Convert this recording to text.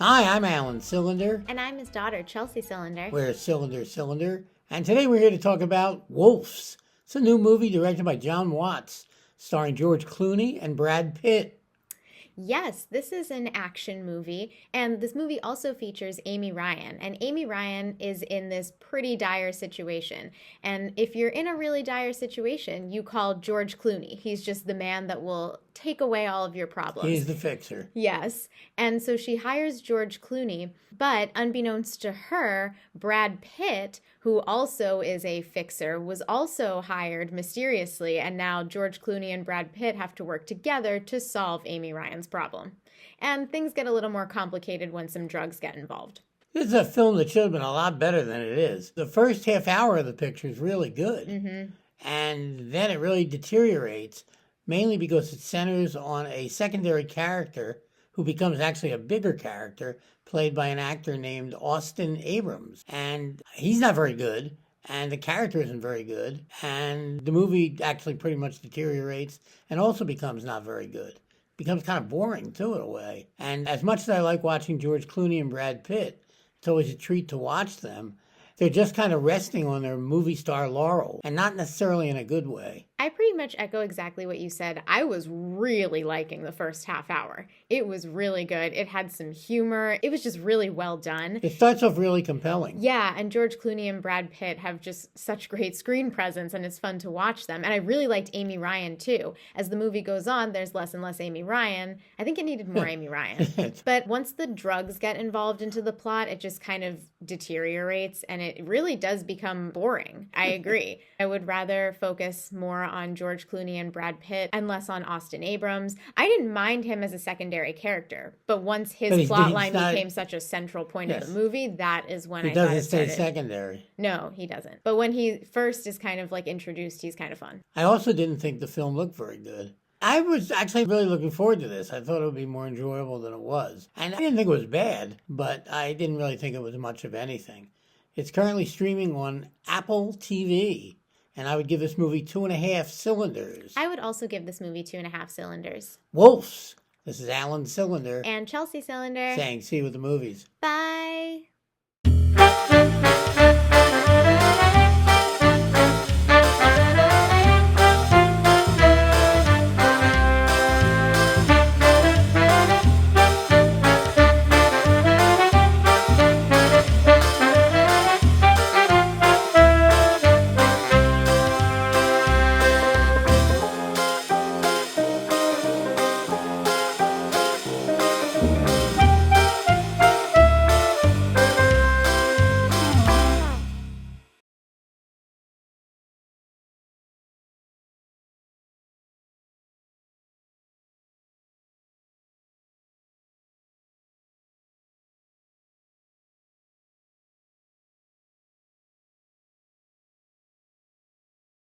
Hi, I'm Alan Cylinder. And I'm his daughter, Chelsea Cylinder. We're Cylinder. And today we're here to talk about Wolves. It's a new movie directed by John Watts, starring George Clooney and Brad Pitt. Yes, this is an action movie, and this movie also features Amy Ryan. And Amy Ryan is in this pretty dire situation. And if you're in a really dire situation, you call George Clooney. He's just the man that will take away all of your problems. He's the fixer. Yes. And so she hires George Clooney, but unbeknownst to her, Brad Pitt, who also is a fixer, was also hired mysteriously, and now George Clooney and Brad Pitt have to work together to solve Amy Ryan's problem. And things get a little more complicated when some drugs get involved. This is a film that should have been a lot better than it is. The first half hour of the picture is really good. And then it really deteriorates, mainly because it centers on a secondary character who becomes actually a bigger character, played by an actor named Austin Abrams. And he's not very good, and the character isn't very good, and the movie actually pretty much deteriorates and also becomes not very good. Becomes kind of boring, too, in a way. And as much as I like watching George Clooney and Brad Pitt, it's always a treat to watch them. They're just kind of resting on their movie star laurel, and not necessarily in a good way. I pretty much echo exactly what you said. I was really liking the first half hour. It was really good. It had some humor. It was just really well done. It starts off really compelling. Yeah, and George Clooney and Brad Pitt have just such great screen presence, and it's fun to watch them. And I really liked Amy Ryan, too. As the movie goes on, there's less and less Amy Ryan. I think it needed more Amy Ryan. But once the drugs get involved into the plot, it just kind of deteriorates, and it really does become boring. I agree. I would rather focus more on George Clooney and Brad Pitt and less on Austin Abrams. I didn't mind him as a secondary character, but once his plot line became such a central point of the movie, that is when I thought it started. He doesn't stay secondary. No, he doesn't. But when he first is kind of like introduced, he's kind of fun. I also didn't think the film looked very good. I was actually really looking forward to this. I thought it would be more enjoyable than it was. And I didn't think it was bad, but I didn't really think it was much of anything. It's currently streaming on Apple TV, and I would give this movie 2.5 cylinders. I would also give this movie 2.5 cylinders. Wolves. This is Alan Cylinder. And Chelsea Cylinder. Saying see you with the movies. Bye.